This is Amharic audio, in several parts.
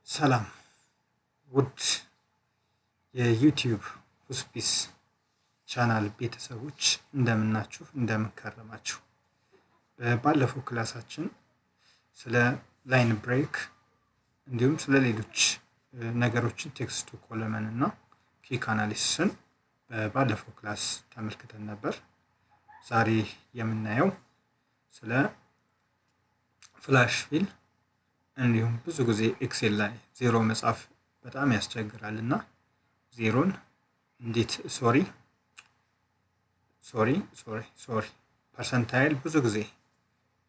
ሰላም ውድ የዩቲዩብ ሆስፒስ ቻናል ቤተሰቦች እንደምናችሁ እንደምንከረማችሁ። ባለፈው ክላሳችን ስለ ላይን ብሬክ እንዲሁም ስለ ሌሎች ነገሮችን ቴክስት ቱ ኮለመን እና ኪክ አናሊሲስን ባለፈው ክላስ ተመልክተን ነበር። ዛሬ የምናየው ስለ ፍላሽ ፊል እንዲሁም ብዙ ጊዜ ኤክሴል ላይ ዜሮ መጻፍ በጣም ያስቸግራል እና ዜሮን እንዴት ፐርሰንታይል ብዙ ጊዜ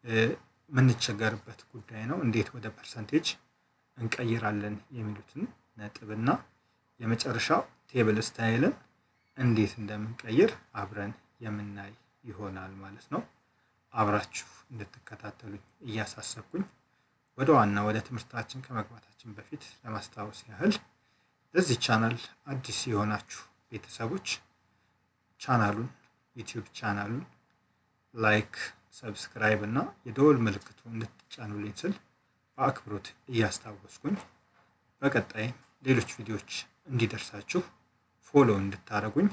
የምንቸገርበት ጉዳይ ነው። እንዴት ወደ ፐርሰንቴጅ እንቀይራለን የሚሉትን ነጥብና የመጨረሻው ቴብል ስታይልን እንዴት እንደምንቀይር አብረን የምናይ ይሆናል ማለት ነው። አብራችሁ እንድትከታተሉኝ እያሳሰብኩኝ ወደ ትምህርታችን ከመግባታችን በፊት ለማስታወስ ያህል ለዚህ ቻናል አዲስ የሆናችሁ ቤተሰቦች ዩቲዩብ ቻናሉን ላይክ፣ ሰብስክራይብ እና የደወል ምልክቱ እንድትጫኑልኝ ስል በአክብሮት እያስታወስኩኝ በቀጣይ ሌሎች ቪዲዮዎች እንዲደርሳችሁ ፎሎ እንድታደርጉኝ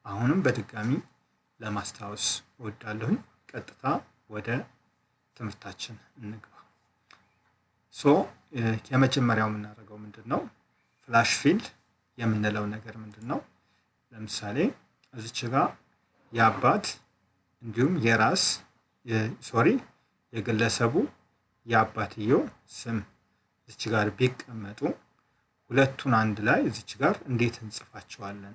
አሁንም በድጋሚ ለማስታወስ እወዳለሁኝ። ቀጥታ ወደ ትምህርታችን እንግባ። የመጀመሪያው የምናደርገው ምንድነው? ፍላሽ ፊል የምንለው ነገር ምንድነው? ለምሳሌ እዚች ጋር የአባት እንዲሁም የግለሰቡ የአባትየው ስም እዚች ጋር ቢቀመጡ ሁለቱን አንድ ላይ እዚች ጋር እንዴት እንጽፋቸዋለን?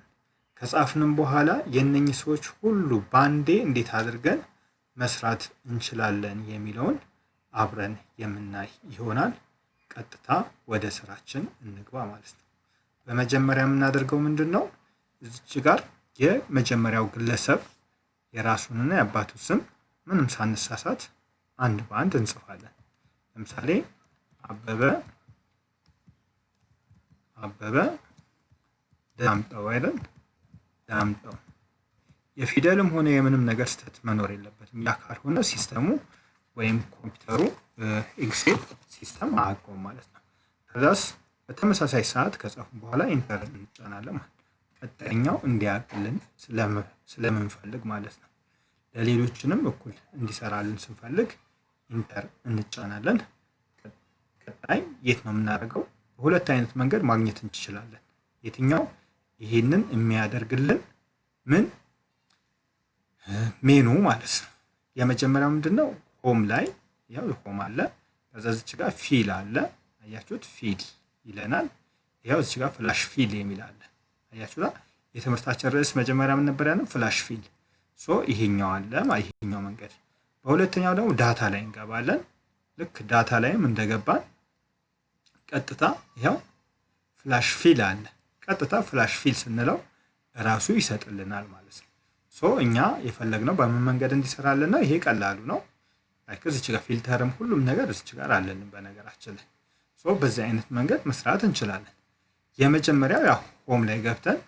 ከጻፍንም በኋላ የእነኚህ ሰዎች ሁሉ ባንዴ እንዴት አድርገን መስራት እንችላለን የሚለውን አብረን የምናይ ይሆናል። ቀጥታ ወደ ስራችን እንግባ ማለት ነው። በመጀመሪያ የምናደርገው ምንድነው? እዚች ጋር የመጀመሪያው ግለሰብ የራሱንና የአባቱ ስም ምንም ሳንሳሳት አንድ በአንድ እንጽፋለን። ለምሳሌ አበበ ዳምጠው አይደል? ዳምጠው የፊደልም ሆነ የምንም ነገር ስህተት መኖር የለበትም። ያ ካልሆነ ሲስተሙ ወይም ኮምፒውተሩ ኤክሴል ሲስተም አያውቀውም ማለት ነው። ከዛስ በተመሳሳይ ሰዓት ከጻፍን በኋላ ኢንተር እንጫናለን ማለት ነው። ቀጣይኛው እንዲያቅልን ስለምንፈልግ ማለት ነው። ለሌሎችንም እኩል እንዲሰራልን ስንፈልግ ኢንተር እንጫናለን። ቀጣይ የት ነው የምናደርገው? በሁለት አይነት መንገድ ማግኘት እንችላለን። የትኛው? ይሄንን የሚያደርግልን ሜኑ ማለት ነው። የመጀመሪያው ምንድነው? ሆም ላይ ያው ሆም አለ። ከዛ እዚች ጋር ፊል አለ። አያችሁት? ፊል ይለናል። ያው እዚች ጋር ፍላሽ ፊል የሚል አለ። አያችሁት? የትምህርታችን ርዕስ መጀመሪያ ምን ነበር ያለው? ፍላሽ ፊል። ይሄኛው አለ ይሄኛው መንገድ። በሁለተኛው ደግሞ ዳታ ላይ እንገባለን። ልክ ዳታ ላይም እንደገባን ቀጥታ ያው ፍላሽ ፊል አለ። ቀጥታ ፍላሽ ፊል ስንለው ራሱ ይሰጥልናል ማለት ነው። እኛ የፈለግነው በምን መንገድ እንዲሰራልን ነው። ይሄ ቀላሉ ነው። እዚች ጋር ፊልተርም ሁሉም ነገር እዚች ጋር አለልን በነገራችን ላይ። በዚህ አይነት መንገድ መስራት እንችላለን። የመጀመሪያው ያው ሆም ላይ ገብተን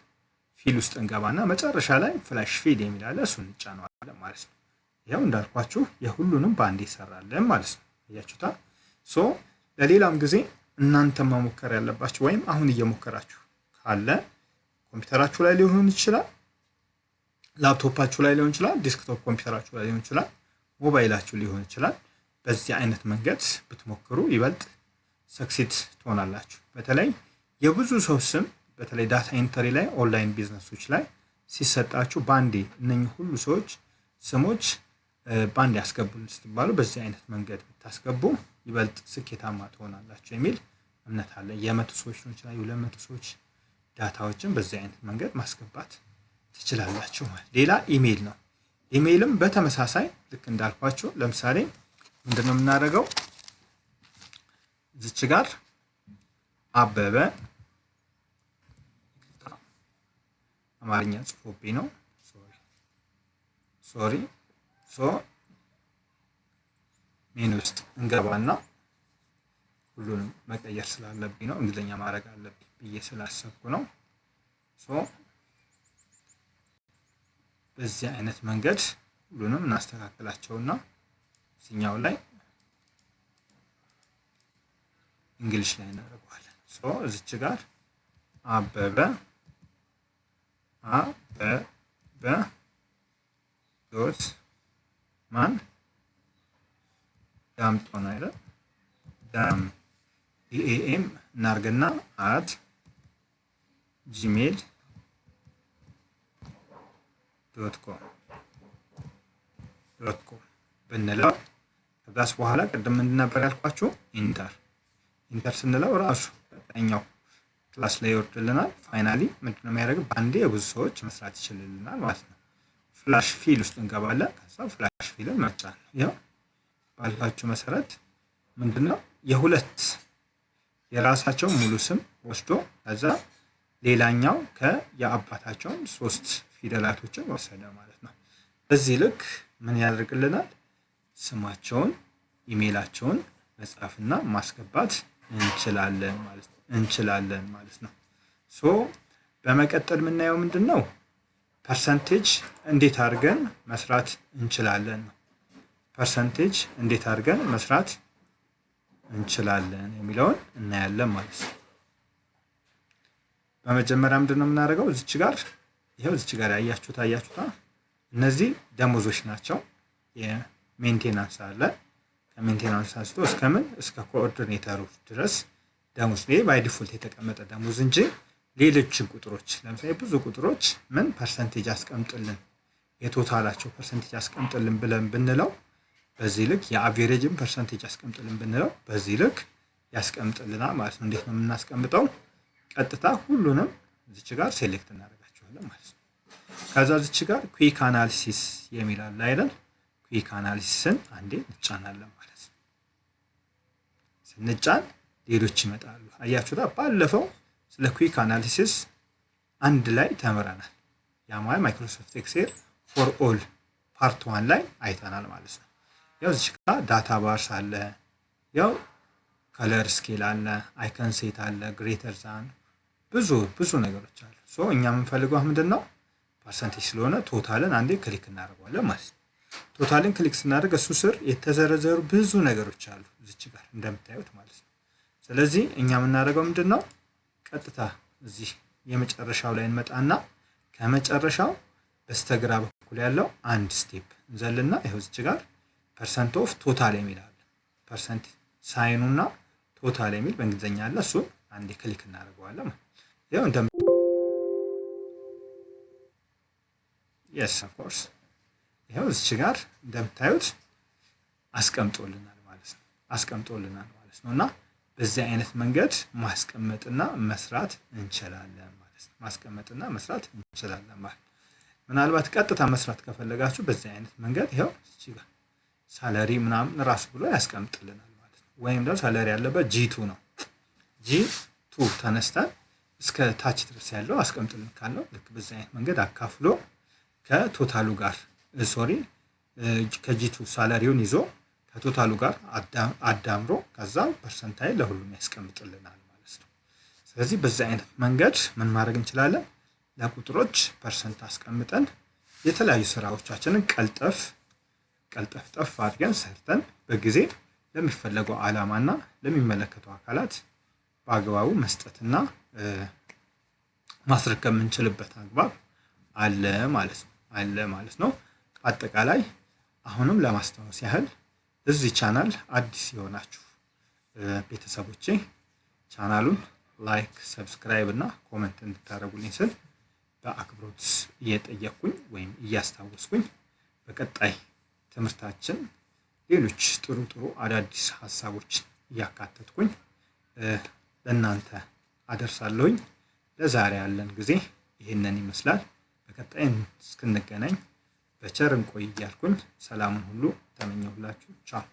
ፊል ውስጥ እንገባና መጨረሻ ላይ ፍላሽ ፊል የሚል አለ። እሱን እንጫነዋለን ማለት ነው። ያው እንዳልኳችሁ የሁሉንም በአንድ ይሰራልን ማለት ነው። አያችሁታ? ለሌላም ጊዜ እናንተ መሞከር ያለባችሁ ወይም አሁን እየሞከራችሁ ካለ ኮምፒውተራችሁ ላይ ሊሆን ይችላል፣ ላፕቶፓችሁ ላይ ሊሆን ይችላል፣ ዲስክቶፕ ኮምፒውተራችሁ ላይ ሊሆን ይችላል፣ ሞባይላችሁ ሊሆን ይችላል። በዚህ አይነት መንገድ ብትሞክሩ ይበልጥ ሰክሴት ትሆናላችሁ። በተለይ የብዙ ሰው ስም በተለይ ዳታ ኢንተሪ ላይ ኦንላይን ቢዝነሶች ላይ ሲሰጣችሁ ባንዴ እነኚህ ሁሉ ሰዎች ስሞች ባንዴ ያስገቡልን ስትባሉ በዚህ አይነት መንገድ ብታስገቡ ይበልጥ ስኬታማ ትሆናላችሁ የሚል እምነት አለ። የ100 ሰዎች ሊሆን ይችላል፣ የ200 ሰዎች ዳታዎችን በዚህ አይነት መንገድ ማስገባት ትችላላችሁ ማለት። ሌላ ኢሜይል ነው። ኢሜይልም በተመሳሳይ ልክ እንዳልኳችሁ ለምሳሌ ምንድነው የምናደርገው? እዚች ጋር አበበ አማርኛ ጽፎብኝ ነው ሶሪ ሜኑ ውስጥ እንገባና ሁሉንም መቀየር ስላለብኝ ነው እንግሊዝኛ ማድረግ አለብኝ ብዬ ስላሰብኩ ነው። በዚህ አይነት መንገድ ሁሉንም እናስተካክላቸውና እዚህኛው ላይ እንግሊሽ ላይ እናደርገዋለን። ሶ እዚች ጋር አበበ ዶት ማን ዳምጦ ነው አይደል? ዳም ዲኤኤም እናርግና አት ጂሜል ዶት ኮም ብንለው ከዛስ በኋላ ቅድም ምንድን ነበር ያልኳችሁ? ኢንተር ስንለው ራሱ ቀጣኛው ክላስ ላይ ይወርድልናል። ፋይናሊ ምንድነው የሚያደርገው? በአንዴ የብዙ ሰዎች መስራት ይችልልናል ማለት ነው። ፍላሽ ፊል ውስጥ እንገባለን። ከዛ ፍላሽ ፊልን መርጫን ያው ባልኳችሁ መሰረት ምንድነው የሁለት የራሳቸው ሙሉ ስም ወስዶ ከዛ ሌላኛው የአባታቸውን 3 ፊደላቶችን ወሰደ ማለት ነው። በዚህ ልክ ምን ያደርግልናል? ስማቸውን ኢሜይላቸውን መጻፍና ማስገባት እንችላለን ማለት ነው። ሶ በመቀጠል የምናየው ምንድነው ፐርሰንቴጅ እንዴት አድርገን መስራት እንችላለን ነው። ፐርሰንቴጅ እንዴት አድርገን መስራት እንችላለን የሚለውን እናያለን ማለት ነው። በመጀመሪያ ምንድነው የምናደርገው? እዚች ጋር ይሄው እዚች ጋር አያችሁታ እነዚህ ደሞዞች ናቸው። የሜንቴናንስ አለ። ከሜንቴናንስ አንስቶ እስከ ኮኦርዲኔተሩ ድረስ ደሞዝ ነው። ባይ ዲፎልት የተቀመጠ ደሞዝ እንጂ ሌሎችን ቁጥሮች ለምሳሌ ብዙ ቁጥሮች ምን ፐርሰንቴጅ አስቀምጥልን የቶታላቸው ፐርሰንቴጅ አስቀምጥልን ብለን ብንለው በዚህ ልክ የአቬሬጅን ፐርሰንቴጅ አስቀምጥልን ብንለው በዚህ ልክ ያስቀምጥልናል ማለት ነው። እንዴት ነው የምናስቀምጠው? ቀጥታ ሁሉንም እዚች ጋር ሴሌክት እናደርጋቸዋለን ማለት ነው። ከዛ እዚች ጋር ኩዊክ አናሊሲስ የሚል አለ አይደል? ኩዊክ አናሊሲስን አንዴ እንጫናለን ማለት ነው። ስንጫን ሌሎች ይመጣሉ። አያችሁታ ባለፈው ስለ ኩዊክ አናሊሲስ አንድ ላይ ተምረናል። ያ ማለት ማይክሮሶፍት ኤክሴል ፎር ኦል ፓርት 1 ላይ አይተናል ማለት ነው። ያው እዚህ ጋር ዳታ ባርስ አለ፣ ያው ከለር ስኬል አለ፣ አይከን ሴት አለ፣ ግሬተር ዛን ብዙ ነገሮች አሉ። ሶ እኛ የምንፈልገው ምንድነው ፐርሰንቴጅ ስለሆነ ቶታልን አንዴ ክሊክ እናደርጋለን ማለት ነው። ቶታልን ክሊክ ስናደርግ እሱ ስር የተዘረዘሩ ብዙ ነገሮች አሉ እዚች ጋር እንደምታዩት ማለት ነው። ስለዚህ እኛ የምናደርገው ምንድነው ቀጥታ እዚህ የመጨረሻው ላይ እንመጣና ከመጨረሻው በስተግራ በኩል ያለው አንድ ስቴፕ እንዘልና ይሄው እዚች ጋር ፐርሰንት ኦፍ ቶታል የሚል አለ። ፐርሰንት ሳይኑና ቶታል የሚል በእንግሊዘኛ አለ። እሱ አንዴ ክሊክ እናደርገዋለን። ያው yes of course ይሄው እዚች ጋር እንደምታዩት አስቀምጦልናል ማለት ነው። እና በዚህ አይነት መንገድ ማስቀመጥና መስራት እንችላለን ማለት ነው። ምናልባት ቀጥታ መስራት ከፈለጋችሁ በዚህ አይነት መንገድ ይሄው እዚች ጋር ሳላሪ ምናምን ራሱ ብሎ ያስቀምጥልናል ማለት ነው። ወይም ደግሞ ሳላሪ ያለበት ጂ2 ነው። ጂ2 ተነስተን እስከ ታች ድረስ ያለው አስቀምጥልን ካለው ልክ በዚህ አይነት መንገድ አካፍሎ ከቶታሉ ጋር ከጂ2 ሳላሪውን ይዞ ከቶታሉ ጋር አዳምሮ ከዛ ፐርሰንታይል ለሁሉም ያስቀምጥልናል ማለት ነው። ስለዚህ በዚህ አይነት መንገድ ምን ማድረግ እንችላለን? ለቁጥሮች ፐርሰንት አስቀምጠን የተለያዩ ስራዎቻችንን ቀልጠፍ አድርገን ሰርተን በጊዜ ለሚፈለገው ዓላማና ለሚመለከተው አካላት በአግባቡ መስጠትና ማስረከብ የምንችልበት አግባብ አለ ማለት ነው። አጠቃላይ አሁንም ለማስታወስ ያህል እዚህ ቻናል አዲስ የሆናችሁ ቤተሰቦቼ ቻናሉን ላይክ፣ ሰብስክራይብ እና ኮሜንት እንድታደርጉልኝ ስል በአክብሮት እየጠየቅኩኝ ወይም እያስታወስኩኝ በቀጣይ ትምህርታችን ሌሎች ጥሩ አዳዲስ ሀሳቦች እያካተትኩኝ ለእናንተ አደርሳለሁኝ። ለዛሬ ያለን ጊዜ ይህንን ይመስላል። በቀጣይ እስክንገናኝ በቸር እንቆይ እያልኩኝ ሰላሙን ሁሉ ተመኘሁላችሁ። ቻው።